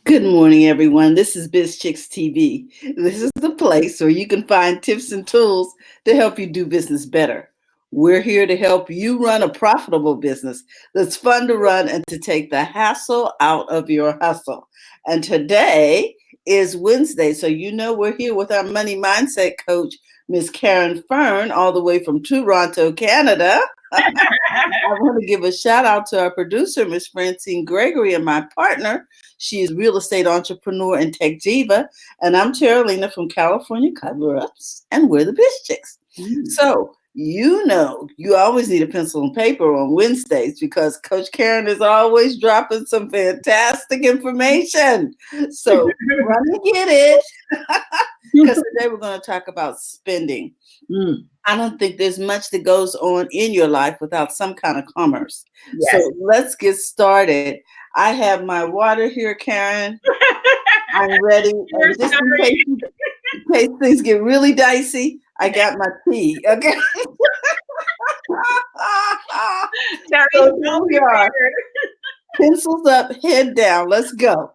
Good morning, everyone. This is Biz Chicks TV. This is the place where you can find tips and tools to help you do business better. We're here to help you run a profitable business that's fun to run and to take the hassle out of your hustle. And today is Wednesday, so you know we're here with our money mindset coach, Miss Karen Fern, all the way from Toronto, Canada. I want to give a shout out to our producer, Miss Francine Gregory, and my partner. She is real estate entrepreneur and tech diva. And I'm Terralina from California Cover Ups, and we're the Biz Chicks. So, you always need a pencil and paper on Wednesdays because Coach Caren is always dropping some fantastic information. So, run and get it. Because today we're going to talk about spending. I don't think there's much that goes on in your life without some kind of commerce. Yes. So let's get started. I have my water here, Karen. I'm ready. And just in case things get really dicey, I got my tea. Okay. So here we are. Pencils up, head down. Let's go.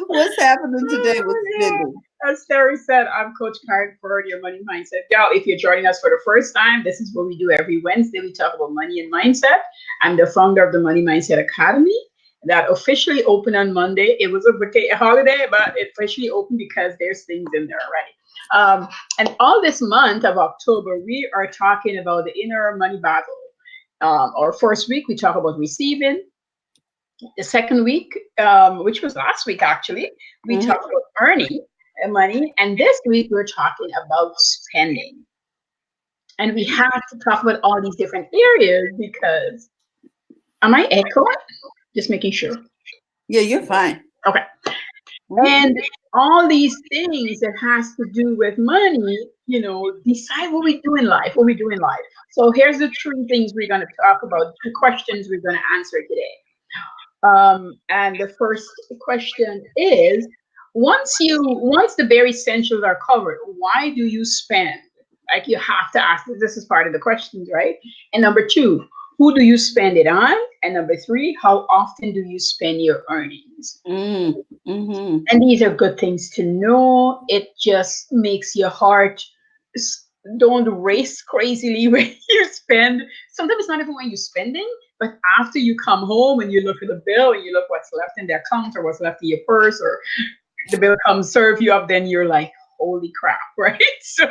What's happening today with spending? As Terry said, I'm Coach Caren for your money mindset. Y'all, if you're joining us for the first time, this is what we do every Wednesday. We talk about money and mindset. I'm the founder of the Money Mindset Academy that officially opened on Monday. It was a holiday, but it officially opened because there's things in there already. And all this month of October, we are talking about the inner money battle. Our first week, we talk about receiving. The second week, which was last week actually, we talked about earning money. And this week, we're talking about spending. And we have to talk about all these different areas because, am I echoing? Just making sure. Yeah, you're fine. Okay. And all these things that has to do with money, decide what we do in life, So here's the three things we're going to talk about, two questions we're going to answer today. And the first question is, once the bare essentials are covered, why do you spend? Like, you have to ask, this is part of the questions, right? And number two, who do you spend it on? And number three, how often do you spend your earnings? And these are good things to know. It just makes your heart don't race crazily when you spend. Sometimes it's not even when you're spending, but after you come home and you look at the bill and you look what's left in the account or what's left in your purse, or the bill comes serve you up, then you're like, holy crap, right? So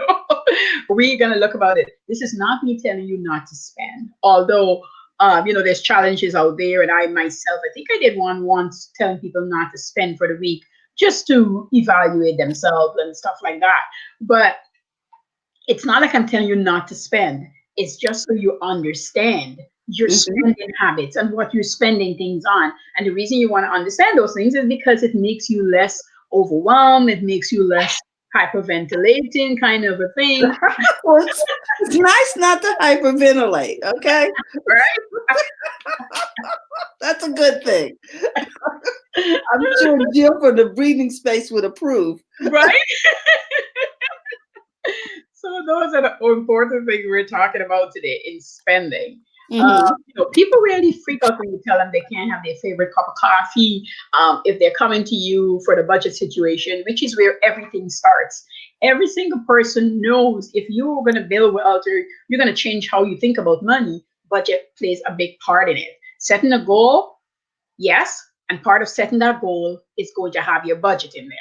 we're going to look about it. This is not me telling you not to spend, although there's challenges out there. And I myself, I think I did one once telling people not to spend for the week just to evaluate themselves and stuff like that. But it's not like I'm telling you not to spend. It's just so you understand your spending habits and what you're spending things on. And the reason you want to understand those things is because it makes you less overwhelmed. It makes you less hyperventilating, kind of a thing. Well, it's nice not to hyperventilate, okay? Right? That's a good thing. I'm sure Jill for the breathing space would approve. Right? So those are the important things we're talking about today in spending. People really freak out when you tell them they can't have their favorite cup of coffee if they're coming to you for the budget situation, which is where everything starts. Every single person knows if you're going to build wealth or you're going to change how you think about money, budget plays a big part in it. Setting a goal, yes, and part of setting that goal is going to have your budget in there.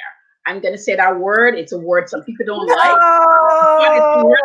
I'm going to say that word. It's a word some people don't like. But it's a word.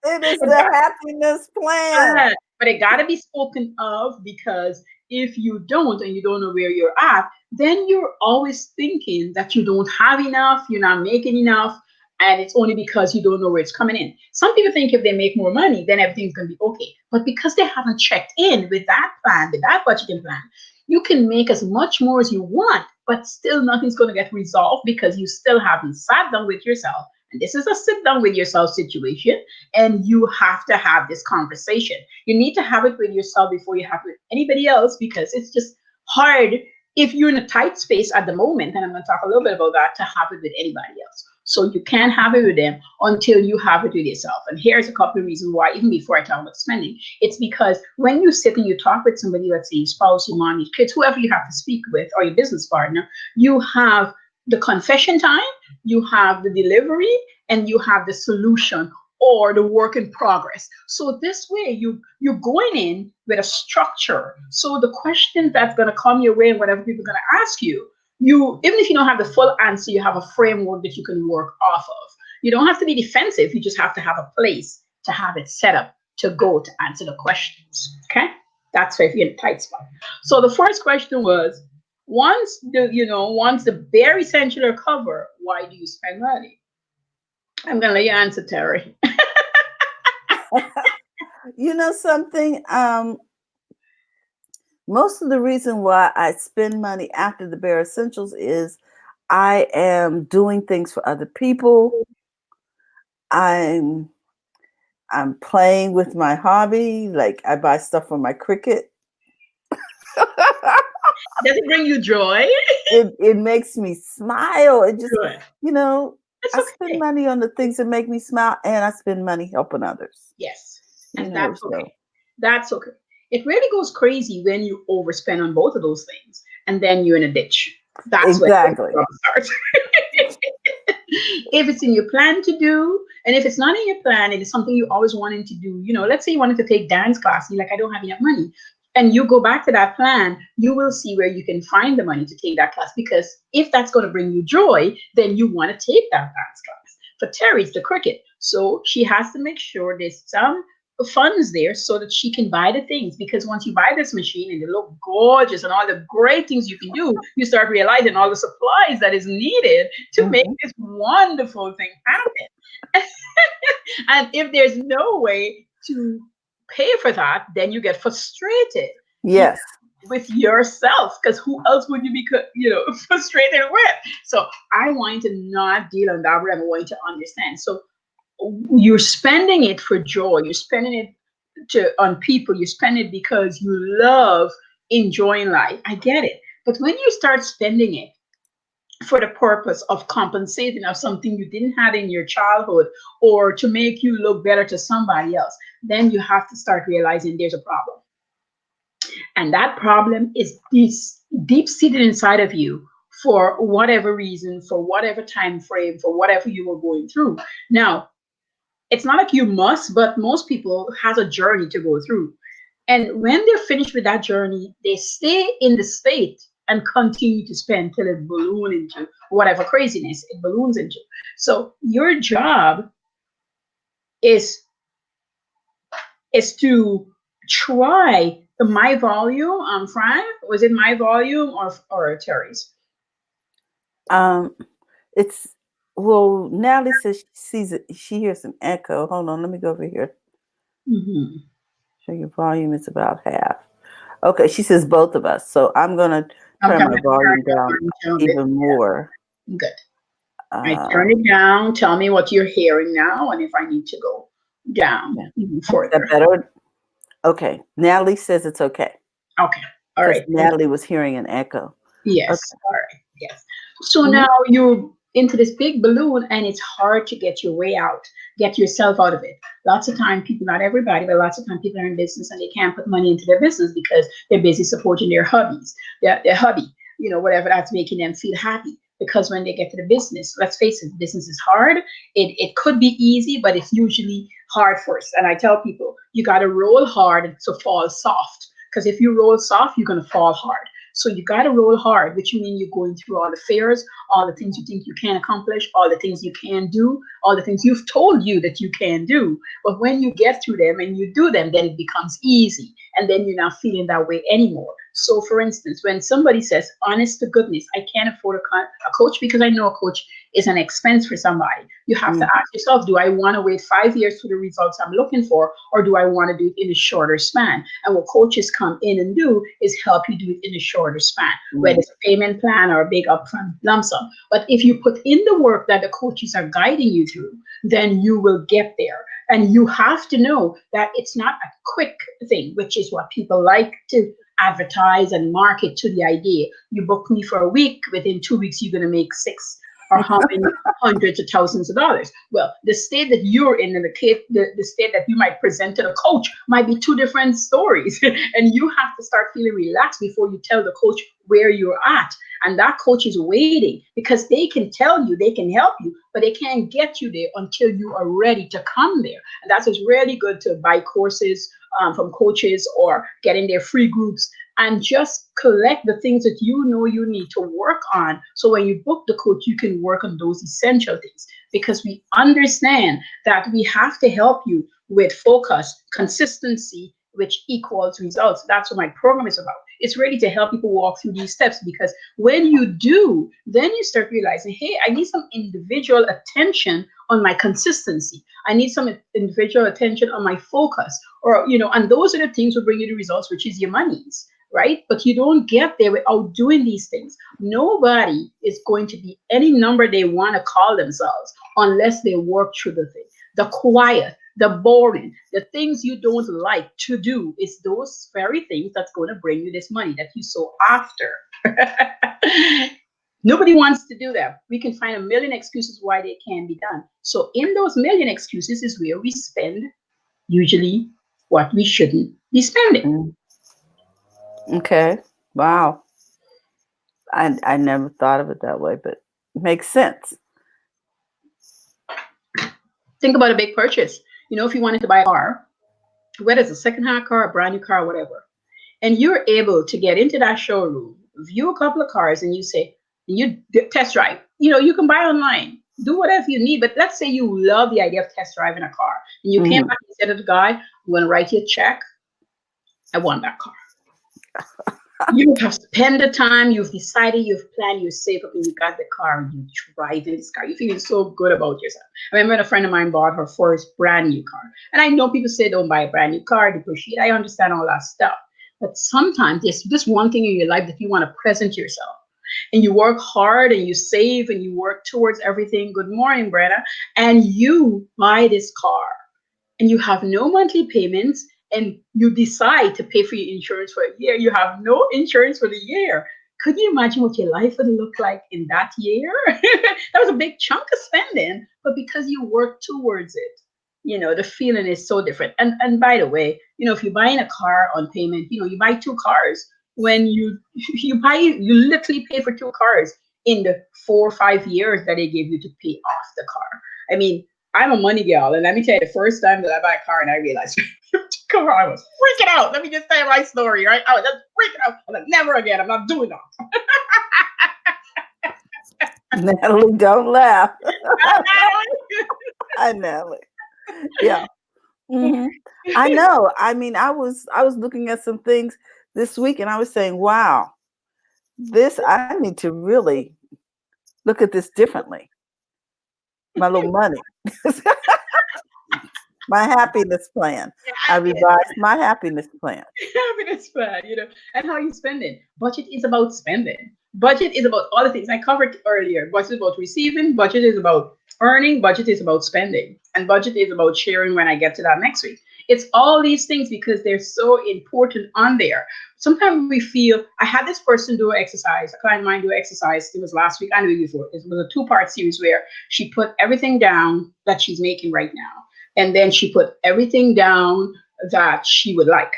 It is the happiness plan. But it got to be spoken of, because if you don't and you don't know where you're at, then you're always thinking that you don't have enough, you're not making enough, and it's only because you don't know where it's coming in. Some people think if they make more money, then everything's going to be okay. But because they haven't checked in with that plan, with that budgeting plan, you can make as much more as you want, but still nothing's going to get resolved because you still haven't sat down with yourself. And this is a sit down with yourself situation, and you have to have this conversation. You need to have it with yourself before you have it with anybody else, because it's just hard if you're in a tight space at the moment, and I'm going to talk a little bit about that, to have it with anybody else. So you can't have it with them until you have it with yourself. And here's a couple of reasons why, even before I talk about spending. It's because when you sit and you talk with somebody, let's say your spouse, your mom, your kids, whoever you have to speak with, or your business partner, you have the confession time, you have the delivery, and you have the solution or the work in progress. So this way you're going in with a structure. So the question that's going to come your way and whatever people are going to ask you, you, even if you don't have the full answer, you have a framework that you can work off of. You don't have to be defensive, you just have to have a place to have it set up to go to answer the questions. Okay, that's why if you're in a tight spot. So the first question was, once the bare essential are covered, why do you spend money? I'm gonna let you answer, Terry. You know something? Most of the reason why I spend money after the bare essentials is I am doing things for other people. I'm I'm playing with my hobby. Like I buy stuff for my cricket. Does it bring you joy? It makes me smile. It just, Good. you know, It's I spend okay. money on the things that make me smile, and I spend money helping others. Yes. You And know, that's okay. so That's okay. It really goes crazy when you overspend on both of those things and then you're in a ditch. That's when the exactly. problem starts. If it's in your plan to do, and if it's not in your plan, it is something you always wanted to do. Let's say you wanted to take dance class, and you're like, I don't have enough money. And you go back to that plan, you will see where you can find the money to take that class. Because if that's going to bring you joy, then you want to take that dance class. For Terry, it's the cricket. So she has to make sure there's some funds there so that she can buy the things, because once you buy this machine and they look gorgeous and all the great things you can do, you start realizing all the supplies that is needed to make Hmm. this wonderful thing happen. And if there's no way to pay for that, then you get frustrated, you Yes. with yourself, because who else would you be frustrated with? So I want to not deal on that, but I want to understand. So you're spending it for joy, you're spending it on people, you spend it because you love enjoying life. I get it. But when you start spending it for the purpose of compensating of something you didn't have in your childhood, or to make you look better to somebody else, then you have to start realizing there's a problem. And that problem is this deep seated inside of you, for whatever reason, for whatever time frame, for whatever you were going through. Now, it's not like you must, but most people has a journey to go through. And when they're finished with that journey, they stay in the state and continue to spend till it balloon into whatever craziness it balloons into. So your job is to try the my volume. Fran, was it my volume or Terry's? Um, it's well, Natalie says she sees it. She hears an echo. Hold on, let me go over here. Mm-hmm. So your volume is about half. Okay, she says both of us. So I'm gonna Okay, turn I'm my going to turn volume it down down a bit. even more. Good. I turn Um, it down. Tell me what you're hearing now, and if I need to go down yeah. even Is that further. better? Okay. Natalie says it's okay Okay. All because right. Natalie was hearing an echo. Yes. Okay. All right. Yes. So Mhm. now you're into this big balloon, and it's hard to get your way out, get yourself out of it. Lots of time, people, not everybody, but lots of time, people are in business and they can't put money into their business because they're busy supporting their hobbies, their hobby, whatever that's making them feel happy. Because when they get to the business, let's face it, business is hard. It could be easy, but it's usually hard first. And I tell people, you got to roll hard to fall soft. Because if you roll soft, you're going to fall hard. So you got to roll hard, which means you're going through all the fears, all the things you think you can accomplish, all the things you can do, all the things you've told you that you can do. But when you get through them and you do them, then it becomes easy. And then you're not feeling that way anymore. So, for instance, when somebody says, honest to goodness, I can't afford a coach because I know a coach is an expense for somebody, you have to Mhm. ask yourself, do I want to wait 5 years for the results I'm looking for, or do I want to do it in a shorter span? And what coaches come in and do is help you do it in a shorter span, whether Mhm. it's a payment plan or a big upfront lump sum. But if you put in the work that the coaches are guiding you through, then you will get there. And you have to know that it's not a quick thing, which is what people like to advertise and market to the idea. You book me for a week, within 2 weeks, you're going to make six or how many hundreds of thousands of dollars. Well, the state that you're in and the state that you might present to the coach might be two different stories. And you have to start feeling relaxed before you tell the coach where you're at. And that coach is waiting because they can tell you, they can help you, but they can't get you there until you are ready to come there. And that's what's really good to buy courses from coaches or get in their free groups and just collect the things that you know you need to work on. So when you book the coach, you can work on those essential things because we understand that we have to help you with focus, consistency, which equals results. That's what my program is about. It's really to help people walk through these steps because when you do, then you start realizing, hey, I need some individual attention on my consistency. I need some individual attention on my focus, or, and those are the things will bring you the results, which is your monies, right? But you don't get there without doing these things. Nobody is going to be any number they want to call themselves unless they work through the thing. The quiet, the boring, the things you don't like to do is those very things that's going to bring you this money that you saw after. Nobody wants to do that. We can find a million excuses why they can't be done. So in those million excuses is where we spend usually what we shouldn't be spending. Mm. Okay. Wow. I never thought of it that way, but it makes sense. Think about a big purchase. If you wanted to buy a car, whether it's a second-hand car, a brand new car, whatever, and you're able to get into that showroom, view a couple of cars, and you say, you test drive. You can buy online, do whatever you need. But let's say you love the idea of test driving a car, and you came back and said to the guy, I'm going to write you a check. I want that car. You have spent the time, you've decided, you've planned, you saved up, and you got the car, and you drive this car. You're feeling so good about yourself. I remember a friend of mine bought her first brand new car. And I know people say don't buy a brand new car, depreciate. I understand all that stuff. But sometimes there's just one thing in your life that you want to present yourself. And you work hard and you save and you work towards everything. Good morning, Brenna. And you buy this car and you have no monthly payments and you decide to pay for your insurance for a year. You have no insurance for the year. Could you imagine what your life would look like in that year? That was a big chunk of spending, but because you work towards it, the feeling is so different. And by the way, if you're buying a car on payment, you buy two cars. When you literally pay for two cars in the 4 or 5 years that they gave you to pay off the car. I mean, I'm a money girl, and let me tell you, the first time that I buy a car and I realized I was freaking out. Let me just tell you my story, right? I was just freaking out. I'm like, never again. I'm not doing that. Natalie, don't laugh. I know it. Yeah. Hmm. I know. I mean, I was looking at some things this week, and I was saying, "Wow, I need to really look at this differently." My little money. My happiness plan. I revised my happiness plan. Happiness plan, and how you spend it. Budget is about spending. Budget is about all the things I covered earlier. Budget is about receiving. Budget is about earning. Budget is about spending. And budget is about sharing when I get to that next week. It's all these things because they're so important on there. Sometimes we feel, I had this person do an exercise, a client of mine do an exercise. It was last week and the week before. It was a 2-part series where she put everything down that she's making right now. And then she put everything down that she would like.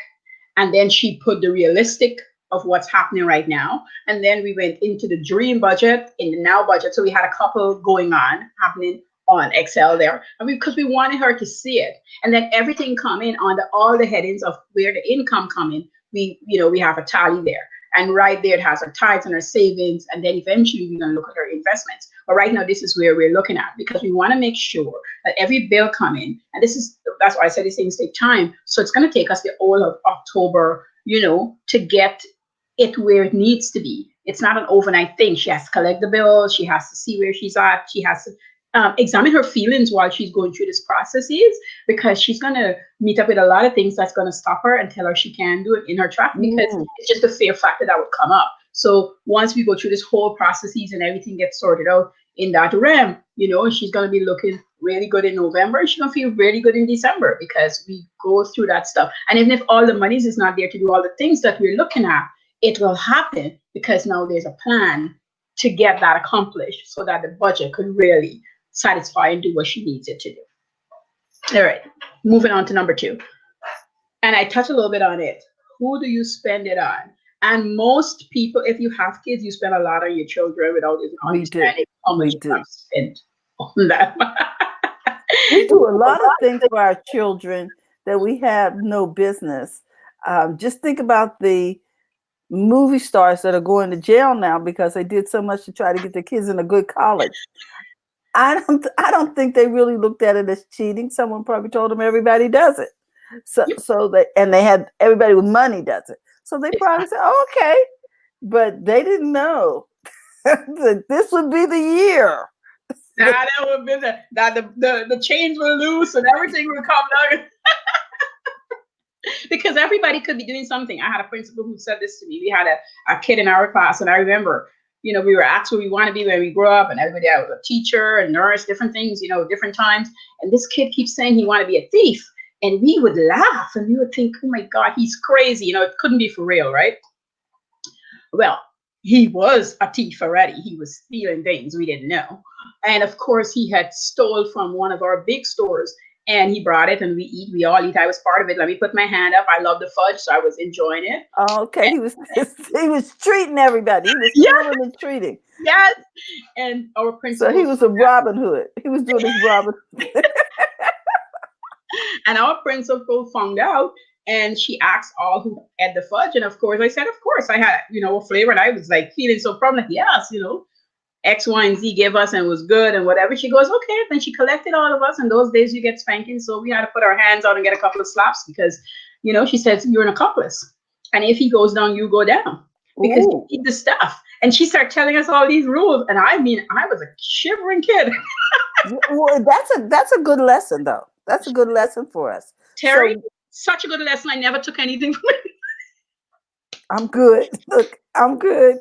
And then she put the realistic of what's happening right now. And then we went into the dream budget, in the now budget. So we had a couple going on, happening on Excel there. And because we wanted her to see it. And then everything come in on all the headings of where the income come in. We have a tally there. And right there, it has our tithes and our savings. And then eventually we're going to look at our investments. But right now, this is where we're looking at because we want to make sure that every bill come in. And that's why I said these things take time. So it's going to take us the whole of October, to get it where it needs to be. It's not an overnight thing. She has to collect the bills. She has to see where she's at. She has to examine her feelings while she's going through this process because she's going to meet up with a lot of things that's going to stop her and tell her she can't do it in her track because it's just a fear factor that would come up. So once we go through this whole processes and everything gets sorted out in that realm, she's going to be looking really good in November, she's gonna feel really good in December because we go through that stuff. And even if all the monies is not there to do all the things that we're looking at, it will happen because now there's a plan to get that accomplished so that the budget could really satisfy and do what she needs it to do. All right, moving on to number two. And I touched a little bit on it. Who do you spend it on? And most people, if you have kids, you spend a lot on your children without even We do. understanding how We much you do. have spent on them. We do a lot of things for our children that we have no business. Just think about the movie stars that are going to jail now because they did so much to try to get their kids in a good college. I don't think they really looked at it as cheating. Someone probably told them everybody does it. They had everybody with money does it. So they probably said, oh, okay, but they didn't know that this would be the year. That would be that the chains will loose and everything will come down. Because everybody could be doing something. I had a principal who said this to me. We had a kid in our class, and I remember, we were asked what we want to be when we grow up, and everybody was a teacher, a nurse, different things, different times. And this kid keeps saying he wanted to be a thief. And we would laugh and we would think, oh my God, he's crazy. It couldn't be for real, right? Well, he was a thief already. He was stealing things we didn't know. And of course, he had stole from one of our big stores and he brought it and we all eat. I was part of it. Let me put my hand up. I love the fudge, so I was enjoying it. Okay, he was treating everybody. He was stealing and treating. Yes. And our principal. So he was a Robin Hood. He was doing his Robin Hood. And our principal found out and she asked all who had the fudge. And of course, I said, of course, I had, a flavor. And I was like feeling so proud, like, yes, X, Y, and Z gave us and was good and whatever. She goes, okay. Then she collected all of us. And those days you get spanking. So we had to put our hands out and get a couple of slaps because, she says, you're an accomplice. And if he goes down, you go down because you eat the stuff. And she started telling us all these rules. And I was a shivering kid. Well, that's a good lesson, though. That's a good lesson for us. Terry, such a good lesson. I never took anything from it. I'm good. Look, I'm good.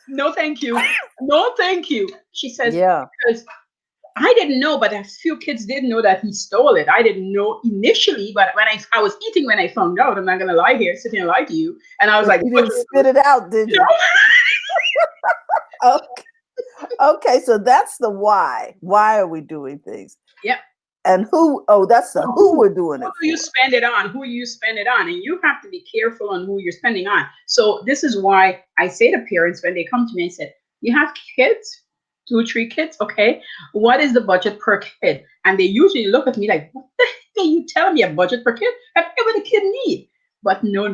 No, thank you. No, thank you. She says, yeah. Because I didn't know, but a few kids didn't know that he stole it. I didn't know initially, but when I was eating when I found out, I'm not going to lie here, sitting and lie to you. And I was like, you didn't spit it out, did you? Okay, so that's the why. Why are we doing things? Yep. And who we're doing it. Who do you spend it on? Who you spend it on? And you have to be careful on who you're spending on. So this is why I say to parents when they come to me and say, you have kids? 2 or 3 kids? Okay. What is the budget per kid? And they usually look at me like, what the heck are you telling me a budget per kid? Whatever the kid need. But no.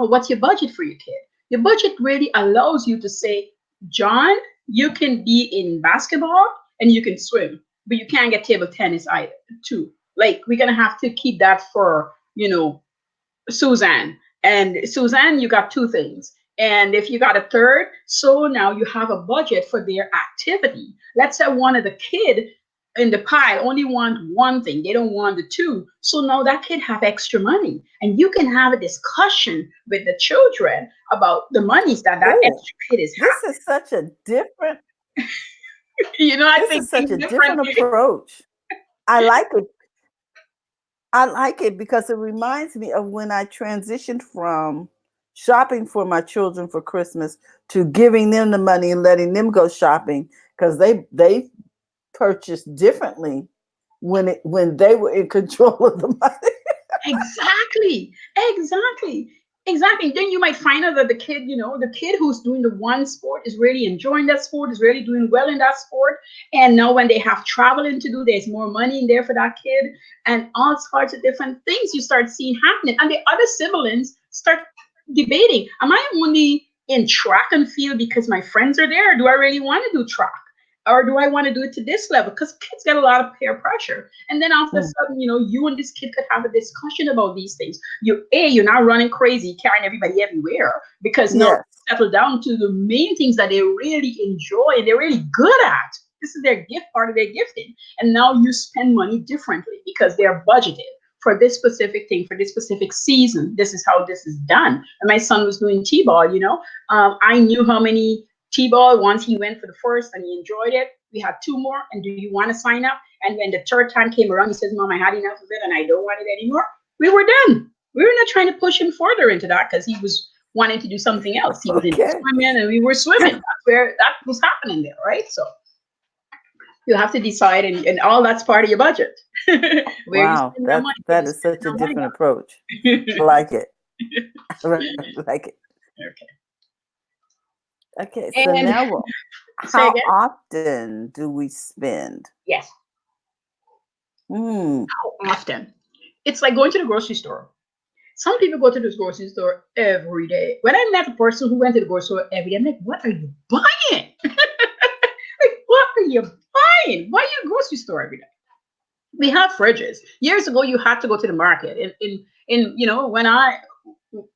What's your budget for your kid? Your budget really allows you to say, John, you can be in basketball and you can swim, but you can't get table tennis either too. Like we're gonna have to keep that for Suzanne. And Suzanne, you got 2 things. And if you got a third, so now you have a budget for their activity. Let's say one of the kid in the pile only want one thing. They don't want the 2. So now that kid have extra money. And you can have a discussion with the children about the monies that extra kid is having. This is such a different I think this is such a different approach. I like it. I like it because it reminds me of when I transitioned from shopping for my children for Christmas to giving them the money and letting them go shopping because they purchased differently when they were in control of the money. Exactly. Then you might find out that the kid who's doing the one sport is really enjoying that sport, is really doing well in that sport. And now when they have traveling to do, there's more money in there for that kid and all sorts of different things you start seeing happening. And the other siblings start debating, am I only in track and field because my friends are there? Or do I really want to do track? Or do I want to do it to this level? Because kids get a lot of peer pressure. And then all of a sudden, you and this kid could have a discussion about these things. You're not running crazy, carrying everybody everywhere. Because now settle down to the main things that they really enjoy and they're really good at. This is their gift, part of their gifting. And now you spend money differently because they're budgeted for this specific thing, for this specific season. This is how this is done. And my son was doing T-ball, I knew how many T-ball once he went for the first and he enjoyed it. We have two more, and do you want to sign up? And when the third time came around, he says, Mom, I had enough of it and I don't want it anymore. We were done. We were not trying to push him further into that because he was wanting to do something else. He was into Okay. swimming and we were swimming. That's where that was happening there, right? So you have to decide, and all that's part of your budget. Where you Wow, spend that money, where that you is spend such a that money different approach. I on. like it. I like it. Okay. Okay, so And now say how again? often do we spend? Yes. Hmm. How often? It's like going to the grocery store. Some people go to the grocery store every day. When I met a person who went to the grocery store every day, I'm like, what are you buying? Like, what are you buying? Why are you at the grocery store every day? We have fridges. Years ago, you had to go to the market. In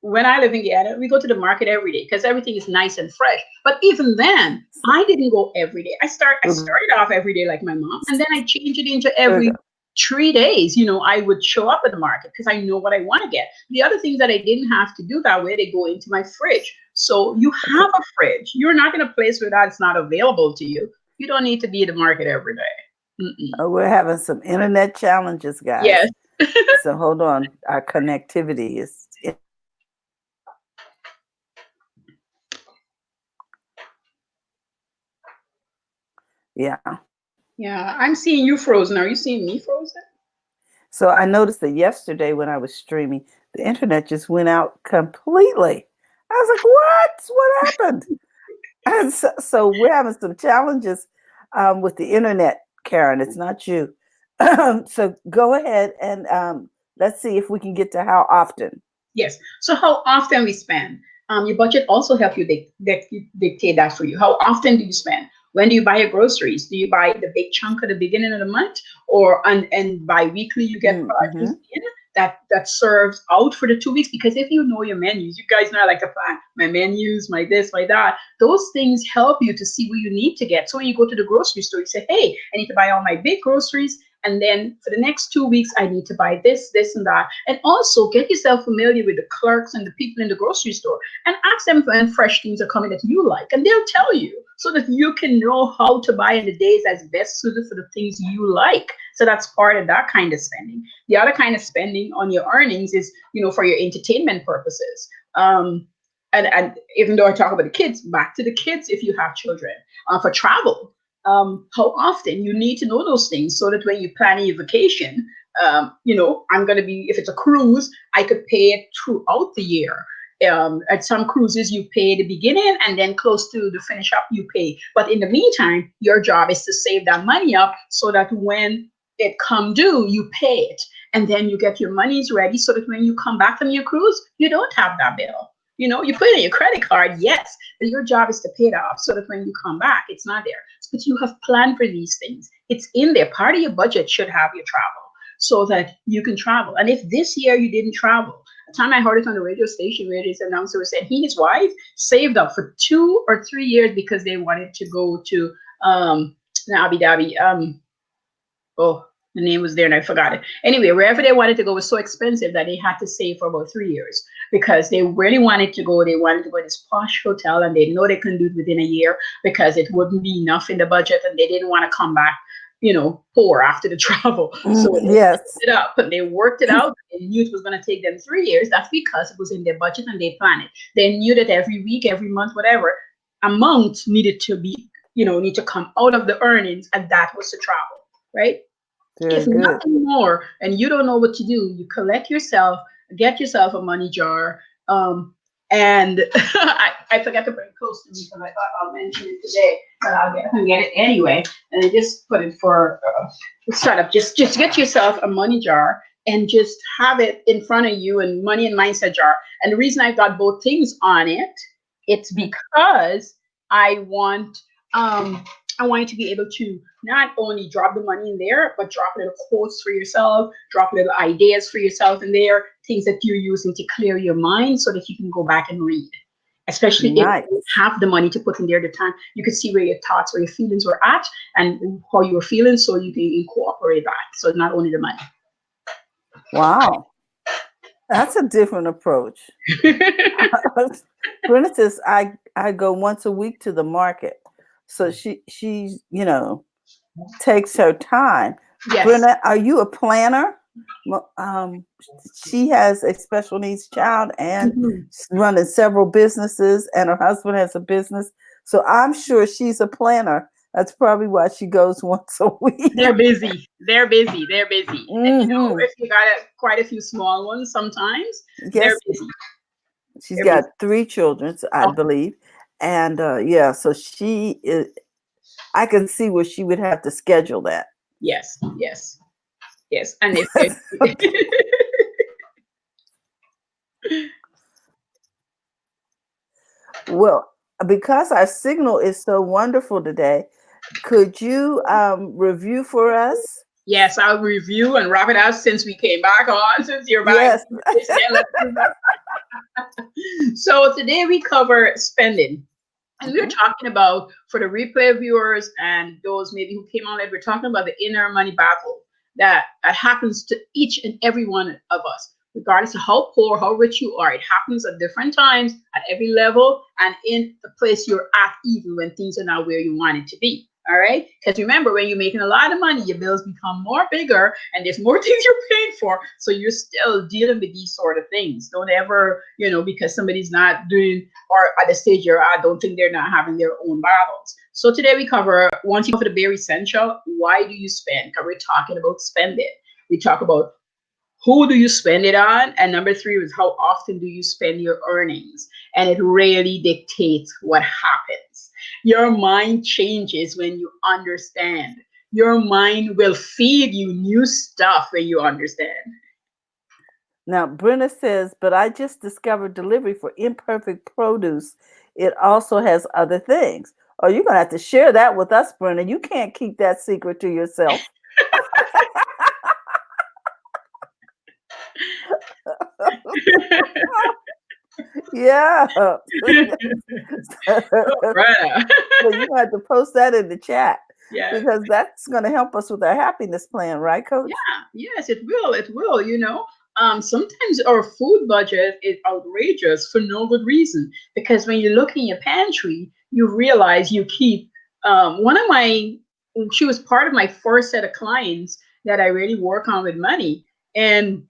when I live in Guyana, we go to the market every day because everything is nice and fresh. But even then, I didn't go every day. I started off every day like my mom, and then I changed it into There we every go. 3 days. I would show up at the market because I know what I want to get. The other things that I didn't have to do that way, they go into my fridge. So you Okay. have a fridge. You're not in a place where that's not available to you. You don't need to be at the market every day. Mm-mm. Oh, we're having some internet challenges, Yes. guys. So hold on. Our connectivity is yeah. Yeah, I'm seeing you frozen. Are you seeing me frozen? So I noticed that yesterday when I was streaming, the internet just went out completely. I was like, "What? What happened?" And so we're having some challenges with the internet, Karen. It's not you. So go ahead and let's see if we can get to how often. Yes. So how often we spend? Your budget also help you dictate that for you. How often do you spend? When do you buy your groceries? Do you buy the big chunk at the beginning of the month, or and bi-weekly you get purchase Mm-hmm. in that serves out for the 2 weeks? Because if you know your menus, you guys know I like to plan my menus, my this, my that. Those things help you to see what you need to get. So when you go to the grocery store, you say, "Hey, I need to buy all my big groceries." And then for the next 2 weeks, I need to buy this, this, and that. And also get yourself familiar with the clerks and the people in the grocery store and ask them when fresh things are coming that you like. And they'll tell you so that you can know how to buy in the days that's best suited for the things you like. So that's part of that kind of spending. The other kind of spending on your earnings is, for your entertainment purposes. And even though I talk about the kids, back to the kids if you have children, for travel, how often you need to know those things so that when you plan your vacation, I'm going to be, if it's a cruise, I could pay it throughout the year. At some cruises, you pay the beginning and then close to the finish up, you pay. But in the meantime, your job is to save that money up so that when it come due, you pay it. And then you get your monies ready so that when you come back from your cruise, you don't have that bill. You put it in your credit card, yes, but your job is to pay it off so that when you come back, it's not there. But you have planned for these things. It's in there. Part of your budget should have your travel so that you can travel. And if this year you didn't travel, the time I heard it on the radio station where this announcer was saying he and his wife saved up for 2 or 3 years because they wanted to go to Abu Dhabi. Oh, the name was there and I forgot it. Anyway, wherever they wanted to go was so expensive that they had to save for about 3 years because they really wanted to go. They wanted to go to this posh hotel and they know they couldn't do it within a year because it wouldn't be enough in the budget and they didn't want to come back, poor after the travel. So they Yes. it up and they worked it out. They knew it was going to take them 3 years. That's because it was in their budget and they planned it. They knew that every week, every month, whatever amount needed to be, need to come out of the earnings, and that was to travel, right? Very If good. nothing more, and you don't know what to do, you collect yourself, get yourself a money jar. And I forgot to bring it close to me because I thought I'll mention it today, but I can get it anyway. And I just put it for startup. Just get yourself a money jar and just have it in front of you, and money and mindset jar. And the reason I've got both things on it, it's because I want um I want you to be able to not only drop the money in there, but drop little quotes for yourself, drop little ideas for yourself in there, things that you're using to clear your mind so that you can go back and read. Especially if you Nice. have the money to put in there at the time, you can see where your thoughts, where your feelings were at, and how you were feeling, so you can incorporate that. So not only the money. Wow. That's a different approach. For instance, I go once a week to the market. So she's, takes her time. Yes. Brenda, are you a planner? Well, she has a special needs child and Mhm. running several businesses, and her husband has a business. So I'm sure she's a planner. That's probably why she goes once a week. They're busy. They're busy. They're busy. And Hmm. if you got quite a few small ones, sometimes they're Yes, busy. she's They're busy. got 3 children, I Okay. believe, and yeah, so she is. I can see where she would have to schedule that. Yes. Yes. Yes. And if Well, because our signal is so wonderful today, could you review for us? yes, I'll review and wrap it up since we came back on. Since you're back, Yes. let's do that. So today we cover spending. And we're Mhm. talking about, for the replay viewers and those maybe who came on late, we're talking about the inner money battle that happens to each and every one of us, regardless of how poor, how rich you are. It happens at different times, at every level, and in the place you're at, even when things are not where you want it to be. All right. Because remember, when you're making a lot of money, your bills become more bigger and there's more things you're paying for. So you're still dealing with these sort of things. Don't ever, because somebody's not doing or at the stage you're at, don't think they're not having their own battles. So today we cover, once you cover the very essential, why do you spend? Because we're talking about spending. We talk about who do you spend it on? And number three is how often do you spend your earnings? And it really dictates what happens. Your mind changes when you understand. Your mind will feed you new stuff when you understand. Now, Brenda says, but I just discovered delivery for imperfect produce. It also has other things. Oh, you're going to have to share that with us, Brenda. You can't keep that secret to yourself. Yeah. Right. So you have to post that in the chat Yes. because that's going to help us with our happiness plan, right, Yeah, Coach? yes, it will. It will. Sometimes our food budget is outrageous for no good reason. Because when you look in your pantry, you realize you keep one of my, she was part of my first set of clients that I really work on with money. And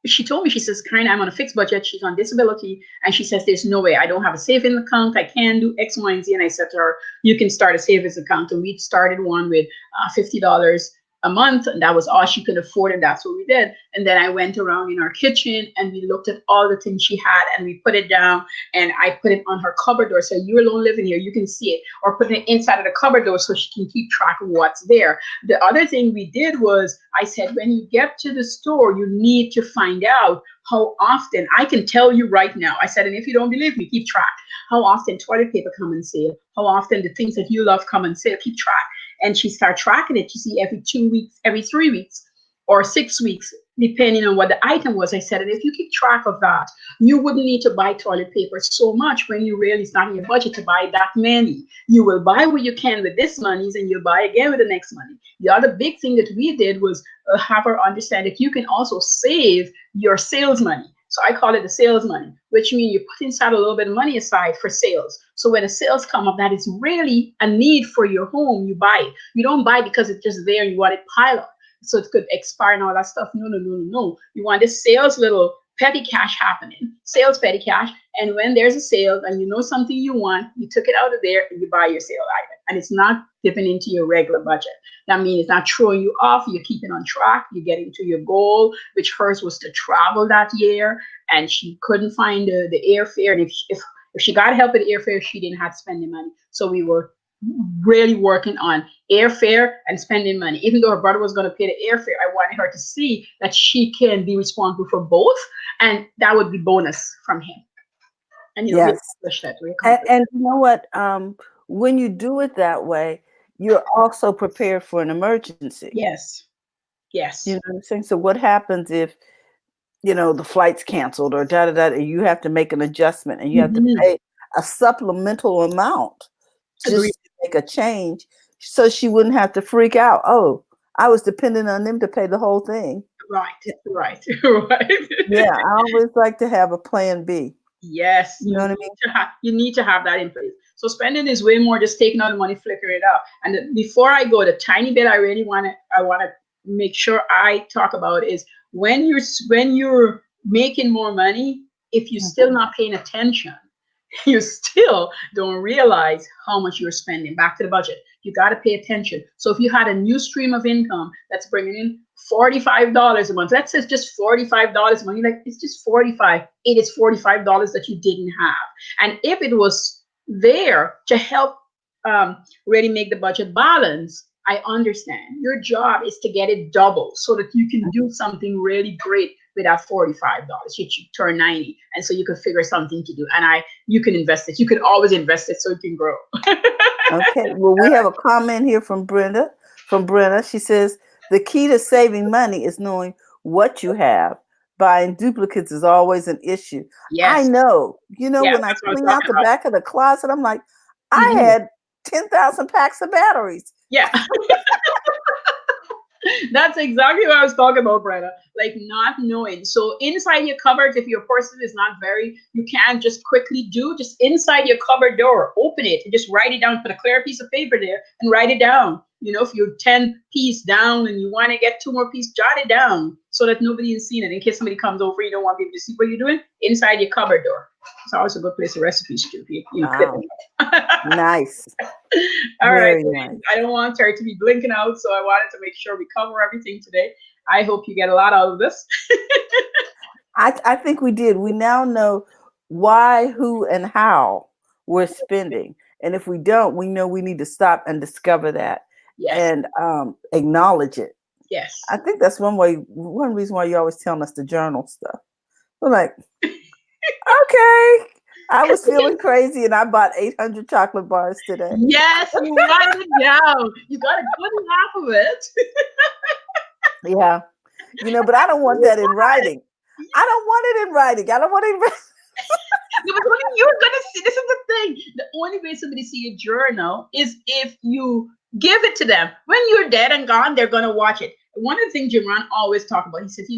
she told me, she says, Karen, I'm on a fixed budget. She's on disability. And she says, there's no way I don't have a savings account. I can do X, Y, and Z. And I said to her, you can start a savings account. And we started one with $50 a month. And that was all she could afford. And that's what we did. And then I went around in our kitchen and we looked at all the things she had and we put it down and I put it on her cupboard door. So you're alone living here, you can see it, or put it inside of the cupboard door so she can keep track of what's there. The other thing we did was I said, when you get to the store, you need to find out how often, I can tell you right now. I said, and if you don't believe me, keep track. How often toilet paper come on sale? How often the things that you love come on sale? Keep track. And she started tracking it. You see, every 2 weeks, every 3 weeks, or 6 weeks, depending on what the item was. I said, and if you keep track of that, you wouldn't need to buy toilet paper so much when you really, it's not in your budget to buy that many. You will buy what you can with this money and you'll buy again with the next money. The other big thing that we did was have her understand that you can also save your sales money. So I call it the sales money, which means you put inside a little bit of money aside for sales. So when the sales come up, that is really a need for your home, you buy it. You don't buy it because it's just there and you want it piled up so it could expire and all that stuff. No, no, no, no, no. You want this sales little petty cash happening, sales petty cash. And when there's a sale and you know something you want, you took it out of there and you buy your sale item. And it's not dipping into your regular budget. That means it's not throwing you off. You're keeping on track. You're getting to your goal, which hers was to travel that year. And she couldn't find the airfare. And if she got help with airfare, she didn't have to spend the money. So we were really working on airfare and spending money. Even though her brother was going to pay the airfare, I wanted her to see that she can be responsible for both, and that would be bonus from him. And we Yes. accomplished that. We And, accomplished. and you know what? When you do it that way, you're also prepared for an emergency. Yes. You Yes. know what I'm saying? So what happens if, the flight's canceled or da da da, and you have to make an adjustment and you have to Hmm. pay a supplemental amount Agree. just to make a change so she wouldn't have to freak out. Oh, I was dependent on them to pay the whole thing. Right. Right. Right. Yeah, I always like to have a plan B. Yes, You know what I mean? you need to have that in place. So spending is way more just taking out the money, flickering it out. And before I go, the tiny bit I want to make sure I talk about is when you're making more money, if you're still not paying attention, you still don't realize how much you're spending. Back to the budget. You got to pay attention. So if you had a new stream of income that's bringing in $45 a month, let's say it's just $45 a month, you're like, it's just 45. It is $45 that you didn't have. And if it was there to help really make the budget balance, I understand. Your job is to get it double so that you can do something really great with that $45. You should turn 90. And so you can figure something to do. And you can invest it. You can always invest it so it can grow. Okay. Well, we have a comment here from Brenda. From Brenna, she says the key to saving money is knowing what you have. Buying duplicates is always an issue. I Yes. know. You know, Yeah, when I that's what I'm clean out talking the about. back of the closet, I'm like, I Mhm. had 10,000 packs of batteries. Yeah. That's exactly what I was talking about, Brenda. Like not knowing. So inside your cupboard, if your person is not very, you can just quickly do just inside your cupboard door, open it and just write it down. Put a clear piece of paper there and write it down. You know, if you're 10 piece down and you want to get two more pieces, jot it down so that nobody is seeing it. In case somebody comes over, you don't want people to see what you're doing inside your cupboard door. It's always a good place for recipes too. Clip Wow. it. Nice. All right. Very nice. I don't want her to be blinking out, so I wanted to make sure we cover everything today. I hope you get a lot out of this. I think we did. We now know why, who, and how we're spending. And if we don't, we know we need to stop and discover that Yes. and acknowledge it. Yes. I think that's one reason why you're always telling us to journal stuff. We're like, okay, I was feeling crazy and I bought 800 chocolate bars today. Yes, you write it down. You got a good laugh of it. Yeah. But I don't want that in writing. I don't want it in writing. I don't want it in writing. No, but when you're gonna see, this is the thing. The only way somebody see a journal is if you give it to them. When you're dead and gone, they're gonna watch it. One of the things Jimran always talk about, he says,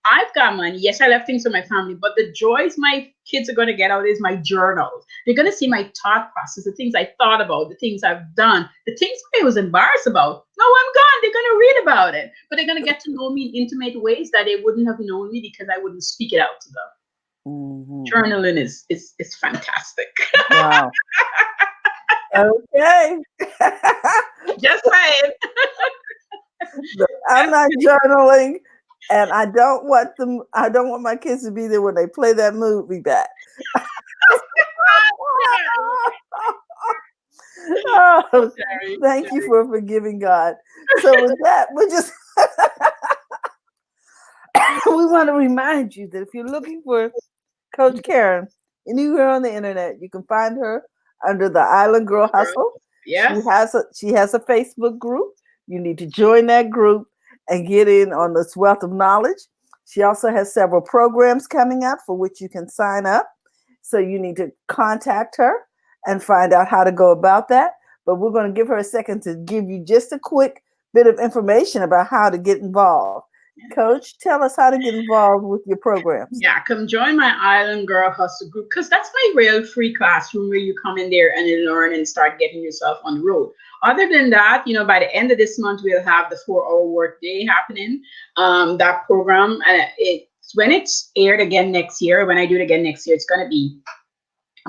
I've got money. Yes, I left things for my family, but the joys my kids are gonna get out is my journals. They're gonna see my thought process, the things I thought about, the things I've done, the things I was embarrassed about. No, I'm gone. They're gonna read about it, but they're gonna get to know me in intimate ways that they wouldn't have known me because I wouldn't speak it out to them. Mm-hmm. Journaling is fantastic. Wow. Okay. Just saying. I'm not journaling, and I don't want my kids to be there when they play that movie back. Oh, thank you for forgiving God. So with that, we want to remind you that if you're looking for Coach Caren anywhere on the internet, you can find her under the Island Girl Hustle. Yes. She has a Facebook group. You need to join that group and get in on this wealth of knowledge. She also has several programs coming up for which you can sign up. So you need to contact her and find out how to go about that. But we're going to give her a second to give you just a quick bit of information about how to get involved. Coach, tell us how to get involved with your programs. Yeah, come join my Island Girl Hustle group because that's my real free classroom where you come in there and you learn and start getting yourself on the road. Other than that, by the end of this month, we'll have the 4-hour work day happening. That program, when it's aired again next year, when I do it again next year, it's going to be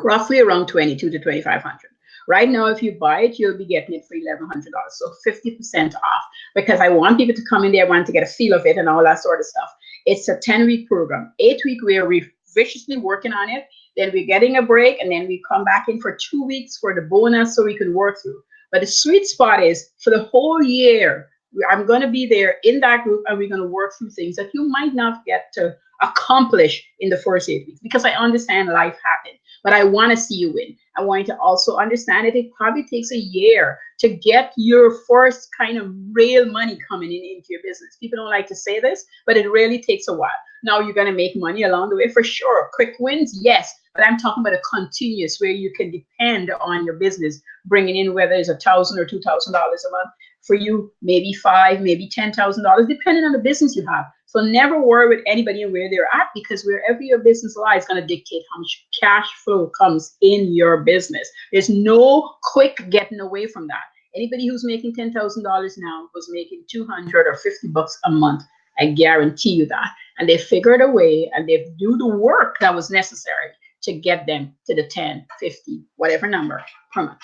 roughly around 22 to 2,500. Right now, if you buy it, you'll be getting it for $1,100, so 50% off. Because I want people to come in there, I want to get a feel of it and all that sort of stuff. It's a 10-week program. 8-week, we're viciously working on it. Then we're getting a break, and then we come back in for 2 weeks for the bonus, so we can work through. But the sweet spot is for the whole year. I'm going to be there in that group, and we're going to work through things that you might not get to accomplish in the first 8 weeks, because I understand life happens. But I want to see you win. I want you to also understand that it probably takes a year to get your first kind of real money coming into your business. People don't like to say this, but it really takes a while. Now you're going to make money along the way for sure. Quick wins, yes. But I'm talking about a continuous where you can depend on your business bringing in, whether it's $1,000 or $2,000 a month. For you, maybe $5,000, maybe $10,000, depending on the business you have. So never worry with anybody and where they're at, because wherever your business lies is going to dictate how much cash flow comes in your business. There's no quick getting away from that. Anybody who's making $10,000 now was making 200 or 50 bucks a month. I guarantee you that. And they figured a way and they do the work that was necessary to get them to the 10, 50, whatever number per month.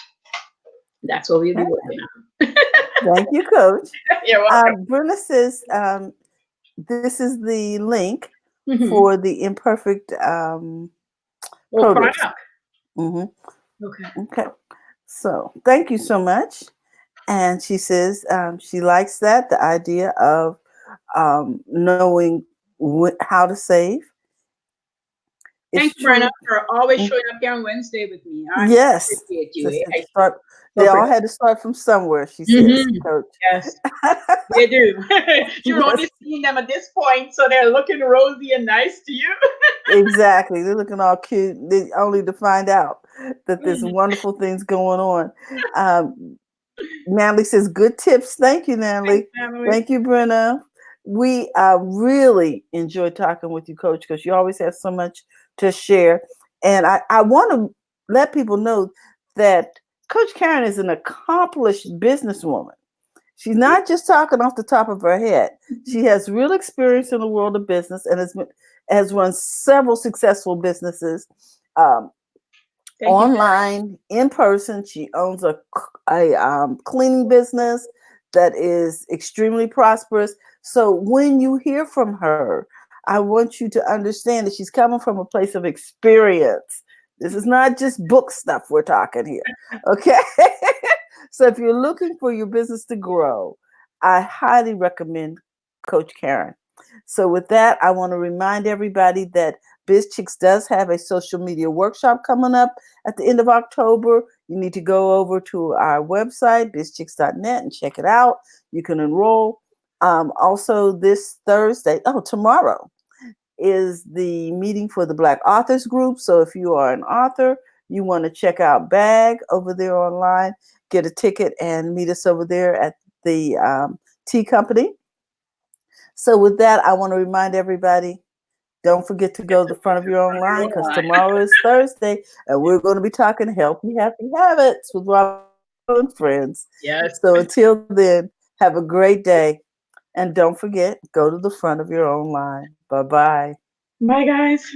That's what we'll be working on. Thank you, Coach. You're welcome. Brenda says this is the link Mm-hmm. for the imperfect Well, produce. product. Mm-hmm. Okay. Okay. So thank you so much. And she says she likes that, the idea of knowing how to save. Thank It's you, Brenna, true. for always showing up here on Wednesday with me. I Yes. appreciate you. Just Eh? had to start. Go They for all it. had to start from somewhere, she says, Mm-hmm. Coach. Yes, they do. You're Yes, only seeing them at this point, so they're looking rosy and nice to you. exactly. They're looking all cute, only to find out that there's Mhm. wonderful things going on. Natalie says, good tips. Thank you, Thanks, Natalie. Natalie. Thank you, Brenna. We really enjoy talking with you, Coach, because you always have so much to share. And I want to let people know that Coach Caren is an accomplished businesswoman. She's not just talking off the top of her head. She has real experience in the world of business and has run several successful businesses. Um, Thank you. Online, in person. She owns a cleaning business that is extremely prosperous. So when you hear from her, I want you to understand that she's coming from a place of experience. This is not just book stuff we're talking here. Okay. So if you're looking for your business to grow, I highly recommend Coach Caren. So with that, I want to remind everybody that BizChicks does have a social media workshop coming up at the end of October. You need to go over to our website, bizchicks.net, and check it out. You can enroll. Also, this Thursday, tomorrow is the meeting for the Black Authors Group. So if you are an author, you want to check out BAG over there online, get a ticket and meet us over there at the tea company. So with that, I want to remind everybody, don't forget to go to the front of your own line, because tomorrow is Thursday and we're going to be talking healthy, happy habits with Robert and friends. Yes. So until then, have a great day. And don't forget, go to the front of your own line. Bye-bye. Bye, guys.